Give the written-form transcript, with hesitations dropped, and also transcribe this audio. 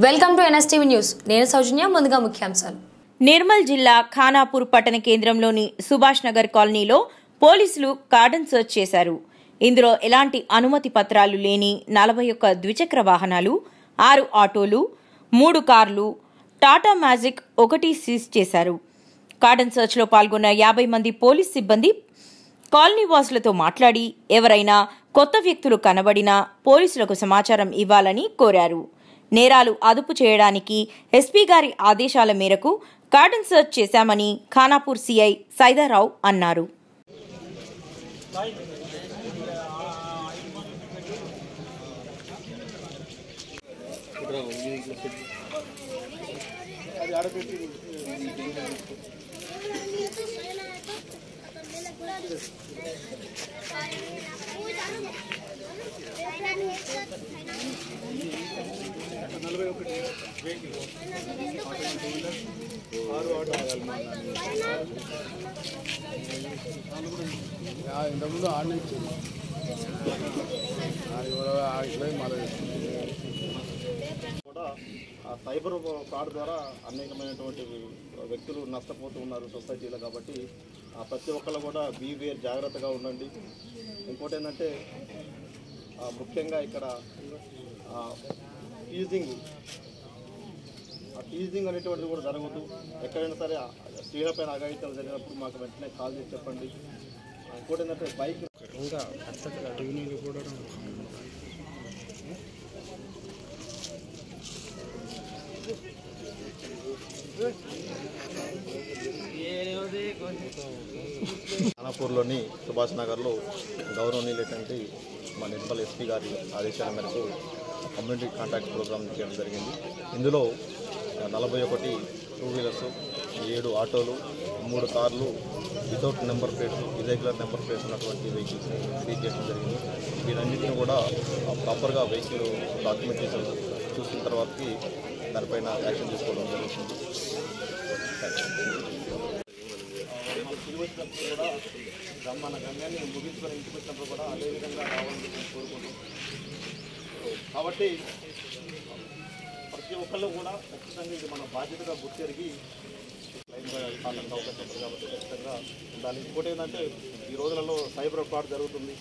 Welcome to NSTV news. నేను సౌజన్య. ముందుగా ముఖ్యాంశాలు. నిర్మల్ జిల్లా ఖానాపూర్ పట్టణ కేంద్రంలోని సుభాష్ నగర్ కాలనీలో పోలీసులు కార్డన్ సర్చ్ చేశారు. ఇందులో ఎలాంటి అనుమతి పత్రాలు లేని 41 ద్విచక్ర వాహనాలు, 6 ఆటోలు, 3 కార్లు, టాటా మ్యాజిక్ 1 సీజ్ చేశారు. కార్డన్ సర్చ్ లో పాల్గొన్న 50 మంది పోలీస్ సిబ్బంది కాలనీ వాసులతో మాట్లాడి ఎవరైనా కొత్త వ్యక్తులు కనబడినా పోలీసులకు సమాచారం ఇవ్వాలని కోరారు. నేరాలు అదుపు చేయడానికి ఎస్పీ గారి ఆదేశాల మేరకు కార్డన్ సర్చ్ చేశామని ఖానాపూర్ సిఐ సైదారావు అన్నారు. ఇంతకుముందు ఆడినిచ్చింది కూడా సైబర్ ఫ్రాడ్ ద్వారా అనేకమైనటువంటి వ్యక్తులు నష్టపోతూ ఉన్నారు సొసైటీలో. కాబట్టి ప్రతి ఒక్కళ్ళు కూడా బీవేర్ జాగ్రత్తగా ఉండండి. ఇంకోటి ఏంటంటే ముఖ్యంగా ఇక్కడ టీజింగ్ అనేటువంటిది కూడా జరగదు. ఎక్కడైనా సరే స్త్రీలపైన అఘాయిత్యాలు జరిగినప్పుడు మాకు వెంటనే కాల్ చేసి చెప్పండి. ఇంకోటి ఏంటంటే బైక్ ఖానాపూర్లోని సుభాష్ నగర్లో గౌరవనీయులైనటువంటి మా నిర్మల్ ఎస్పీ గారి ఆదేశాల మేరకు కమ్యూనిటీ కాంటాక్ట్ ప్రోగ్రామ్ చేయడం జరిగింది. ఇందులో 41 టూ వీలర్స్, 7 ఆటోలు, 3 కార్లు without number plates, irregular number plates ఉన్నటువంటి వెహికల్స్ని సీజ్ చేయడం జరిగింది. వీటన్నిటిని కూడా ప్రాపర్గా వెహికల్ డాక్యుమెంటేషన్ చూసిన తర్వాతకి దానిపైన యాక్షన్ తీసుకోవడం జరుగుతుంది. తిరిగి వచ్చినప్పుడు కూడా మన గమ్యాన్ని ముగించుకొని ఇంటికి వచ్చినప్పుడు కూడా అదేవిధంగా రావాలని కోరుకుంటున్నాం. కాబట్టి ప్రతి ఒక్కళ్ళు కూడా ఖచ్చితంగా ఇది మన బాధ్యతగా గుర్తిరిగి లైన్గా కాలంగా అవకాశం ఉంటుంది. కాబట్టి ఖచ్చితంగా ఉండాలి. ఇంకోటి ఏంటంటే ఈ రోజులలో సైబర్ ఫ్రాడ్ జరుగుతుంది.